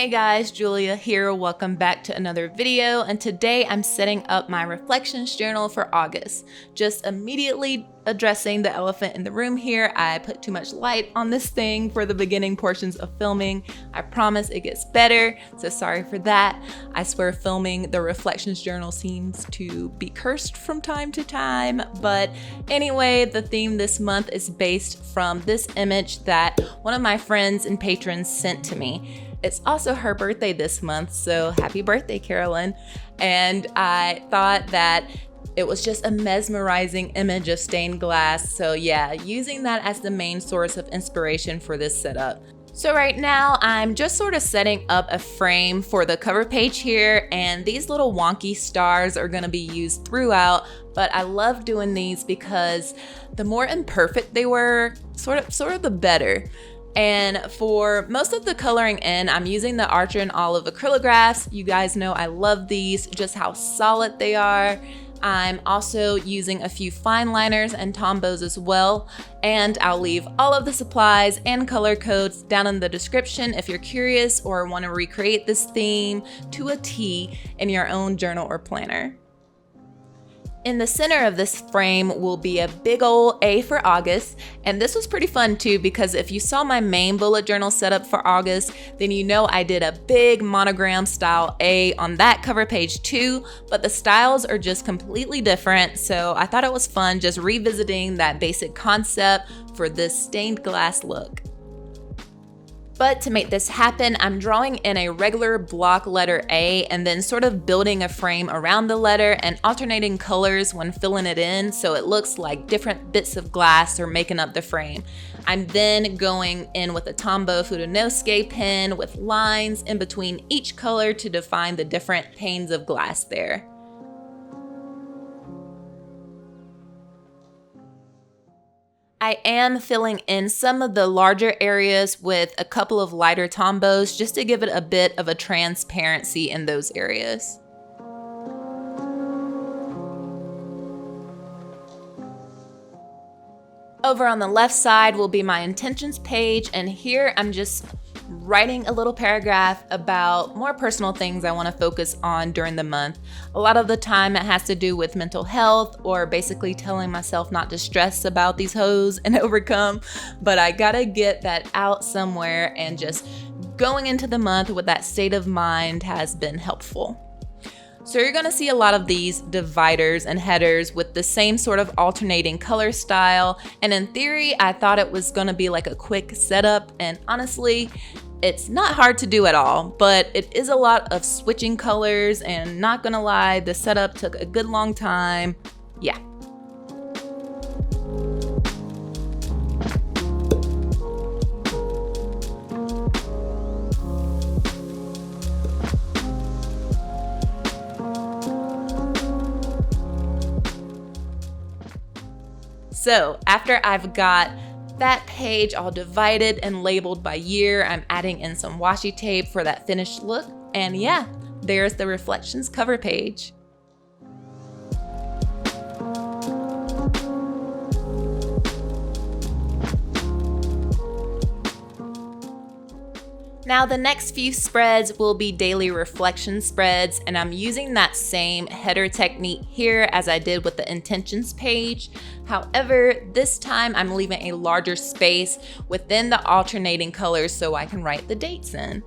Hey guys, Julia here. Welcome back to another video, and today I'm setting up my reflections journal for August. Just immediately addressing the elephant in the room here. I put too much light on this thing for the beginning portions of filming. I promise it gets better, so sorry for that. I swear filming the reflections journal seems to be cursed from time to time, but anyway, the theme this month is based from this image that one of my friends and patrons sent to me. It's also her birthday this month, so happy birthday, Carolyn. And I thought that it was just a mesmerizing image of stained glass. So yeah, using that as the main source of inspiration for this setup. So right now I'm just sort of setting up a frame for the cover page here, and these little wonky stars are gonna be used throughout, but I love doing these because the more imperfect they were, sort of the better. And for most of the coloring in, I'm using the Archer and Olive Acrylographs. You guys know I love these, just how solid they are. I'm also using a few fine liners and Tombows as well. And I'll leave all of the supplies and color codes down in the description if you're curious or want to recreate this theme to a T in your own journal or planner. In the center of this frame will be a big ol' A for August, and this was pretty fun too because if you saw my main bullet journal setup for August, then you know I did a big monogram style A on that cover page too, but the styles are just completely different, so I thought it was fun just revisiting that basic concept for this stained glass look. But to make this happen, I'm drawing in a regular block letter A and then sort of building a frame around the letter and alternating colors when filling it in so it looks like different bits of glass are making up the frame. I'm then going in with a Tombow Fudenosuke pen with lines in between each color to define the different panes of glass there. I am filling in some of the larger areas with a couple of lighter Tombows just to give it a bit of a transparency in those areas. Over on the left side will be my intentions page, and here I'm just writing a little paragraph about more personal things I want to focus on during the month. A lot of the time it has to do with mental health or basically telling myself not to stress about these hoes and overcome, but I gotta get that out somewhere, and just going into the month with that state of mind has been helpful. So you're gonna see a lot of these dividers and headers with the same sort of alternating color style, and in theory I thought it was gonna be like a quick setup, and honestly it's not hard to do at all, but it is a lot of switching colors, and not gonna lie, the setup took a good long time. Yeah. So after I've got that page all divided and labeled by year, I'm adding in some washi tape for that finished look, and yeah, there's the reflections cover page. Now the next few spreads will be daily reflection spreads, and I'm using that same header technique here as I did with the intentions page. However, this time I'm leaving a larger space within the alternating colors so I can write the dates in.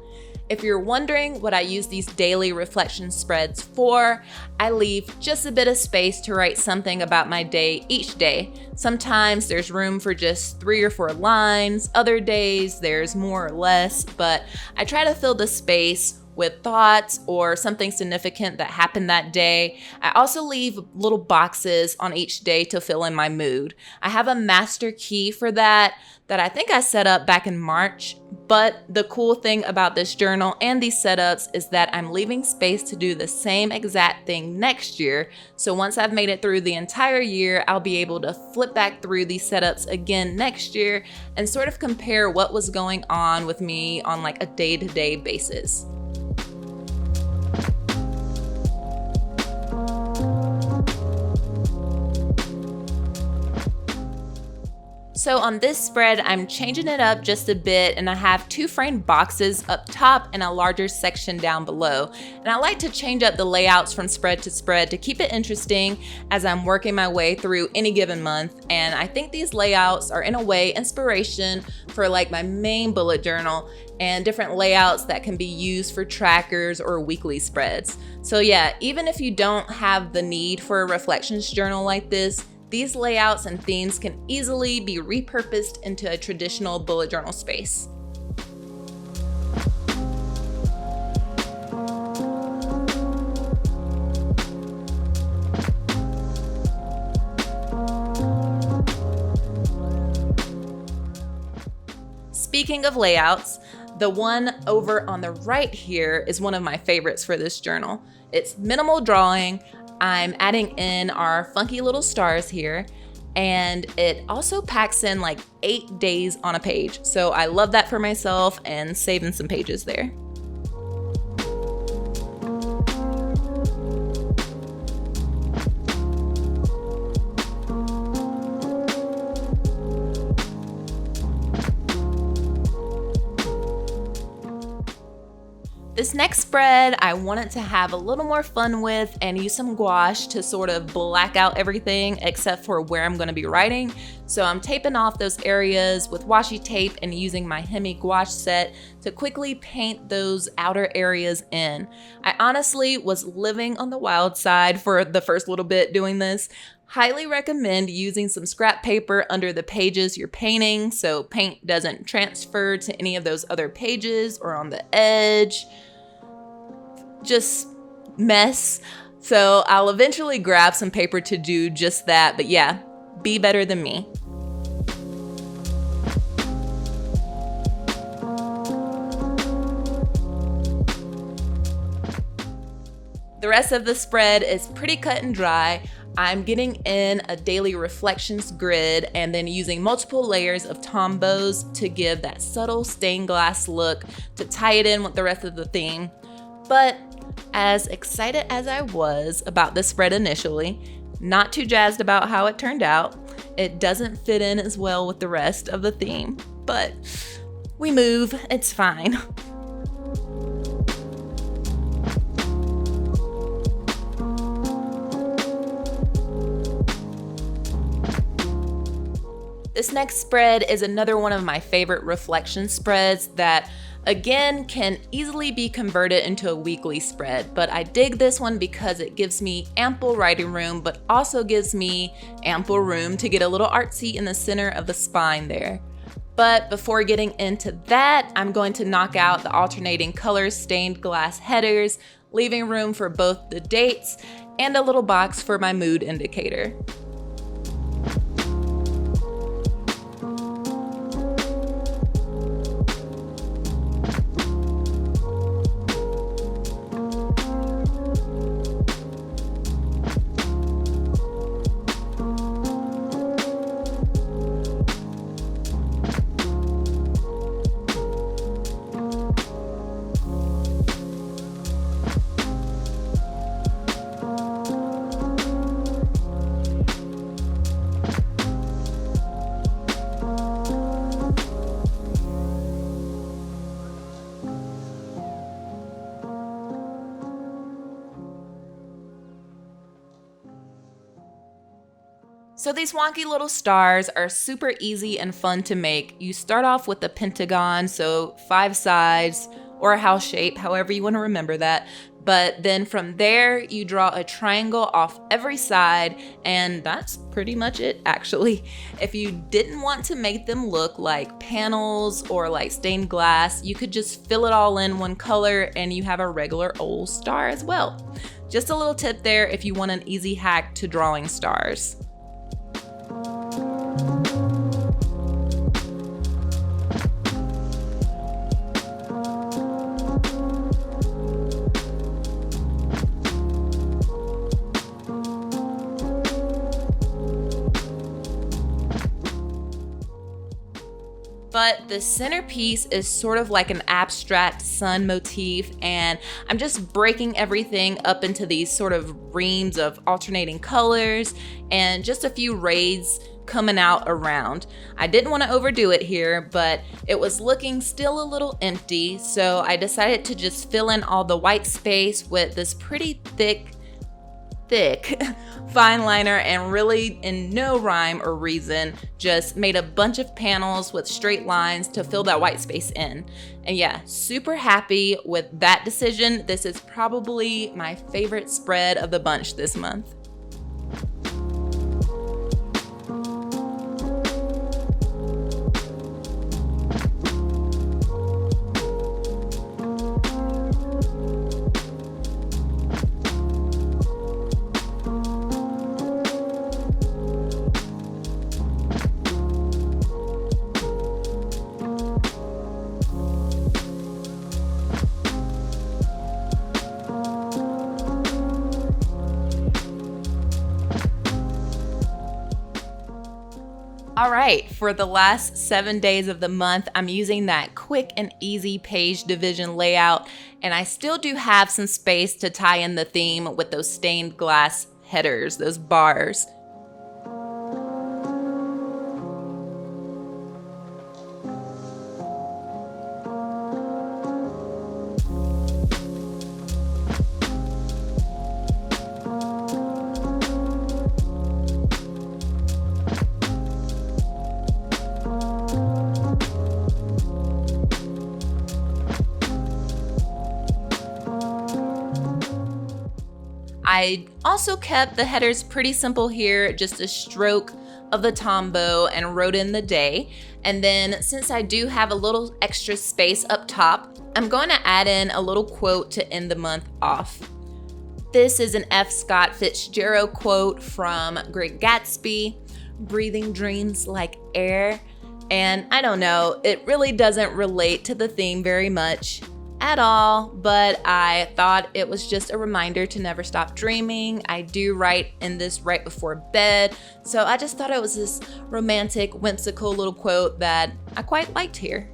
If you're wondering what I use these daily reflection spreads for, I leave just a bit of space to write something about my day each day. Sometimes there's room for just 3 or 4 lines, other days there's more or less, but I try to fill the space with thoughts or something significant that happened that day. I also leave little boxes on each day to fill in my mood. I have a master key for that I think I set up back in March, but the cool thing about this journal and these setups is that I'm leaving space to do the same exact thing next year. So once I've made it through the entire year, I'll be able to flip back through these setups again next year and sort of compare what was going on with me on like a day-to-day basis. So on this spread, I'm changing it up just a bit, and I have 2 framed boxes up top and a larger section down below. And I like to change up the layouts from spread to spread to keep it interesting as I'm working my way through any given month. And I think these layouts are in a way inspiration for like my main bullet journal and different layouts that can be used for trackers or weekly spreads. So yeah, even if you don't have the need for a reflections journal like this, these layouts and themes can easily be repurposed into a traditional bullet journal space. Speaking of layouts, the one over on the right here is one of my favorites for this journal. It's minimal drawing. I'm adding in our funky little stars here, and it also packs in like 8 days on a page. So I love that for myself and saving some pages there. This next spread I wanted to have a little more fun with and use some gouache to sort of black out everything except for where I'm going to be writing. So I'm taping off those areas with washi tape and using my Hemi gouache set to quickly paint those outer areas in. I honestly was living on the wild side for the first little bit doing this. Highly recommend using some scrap paper under the pages you're painting so paint doesn't transfer to any of those other pages or on the edge. Just mess. So I'll eventually grab some paper to do just that, but yeah, be better than me. The rest of the spread is pretty cut and dry. I'm getting in a daily reflections grid and then using multiple layers of Tombows to give that subtle stained glass look to tie it in with the rest of the theme. But as excited as I was about this spread initially, not too jazzed about how it turned out. It doesn't fit in as well with the rest of the theme, but we move, it's fine. This next spread is another one of my favorite reflection spreads that again can easily be converted into a weekly spread, but I dig this one because it gives me ample writing room but also gives me ample room to get a little artsy in the center of the spine there. But before getting into that, I'm going to knock out the alternating color stained glass headers, leaving room for both the dates and a little box for my mood indicator. So these wonky little stars are super easy and fun to make. You start off with a pentagon, so 5 sides, or a house shape, however you want to remember that. But then from there, you draw a triangle off every side, and that's pretty much it, actually. If you didn't want to make them look like panels or like stained glass, you could just fill it all in one color and you have a regular old star as well. Just a little tip there if you want an easy hack to drawing stars. But the centerpiece is sort of like an abstract sun motif, and I'm just breaking everything up into these sort of reams of alternating colors and just a few raids coming out around. I didn't want to overdo it here, but it was looking still a little empty, so I decided to just fill in all the white space with this pretty thick fine liner, and really in no rhyme or reason just made a bunch of panels with straight lines to fill that white space in. And yeah, super happy with that decision. This is probably my favorite spread of the bunch this month. All right, for the last 7 days of the month, I'm using that quick and easy page division layout, and I still do have some space to tie in the theme with those stained glass headers, those bars. I also kept the headers pretty simple here, just a stroke of the Tombow and wrote in the day. And then since I do have a little extra space up top, I'm going to add in a little quote to end the month off. This is an F. Scott Fitzgerald quote from Great Gatsby, "Breathing dreams like air." And I don't know, it really doesn't relate to the theme very much at all, but I thought it was just a reminder to never stop dreaming. I do write in this right before bed, so I just thought it was this romantic, whimsical little quote that I quite liked here.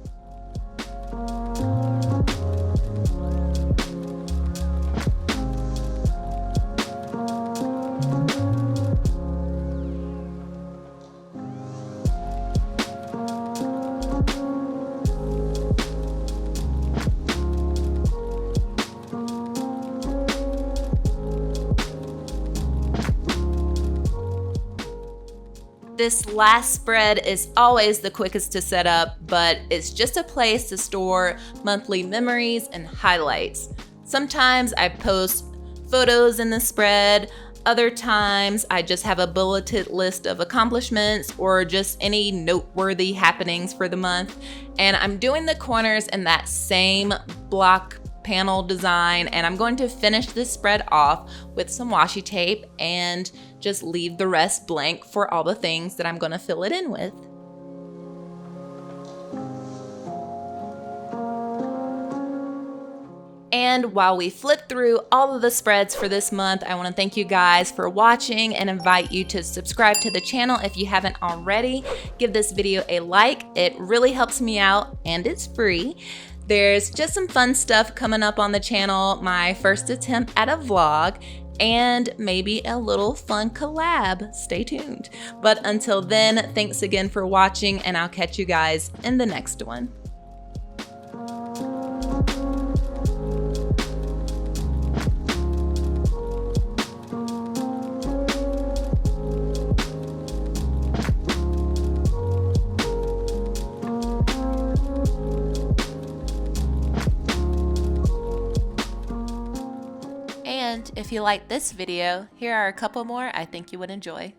This last spread is always the quickest to set up, but it's just a place to store monthly memories and highlights. Sometimes I post photos in the spread, other times I just have a bulleted list of accomplishments or just any noteworthy happenings for the month. And I'm doing the corners in that same block panel design, and I'm going to finish this spread off with some washi tape and just leave the rest blank for all the things that I'm going to fill it in with. And while we flip through all of the spreads for this month, I want to thank you guys for watching and invite you to subscribe to the channel if you haven't already. Give this video a like, it really helps me out and it's free. There's just some fun stuff coming up on the channel, my first attempt at a vlog, and maybe a little fun collab. Stay tuned. But until then, thanks again for watching, and I'll catch you guys in the next one. And if you like this video, here are a couple more I think you would enjoy.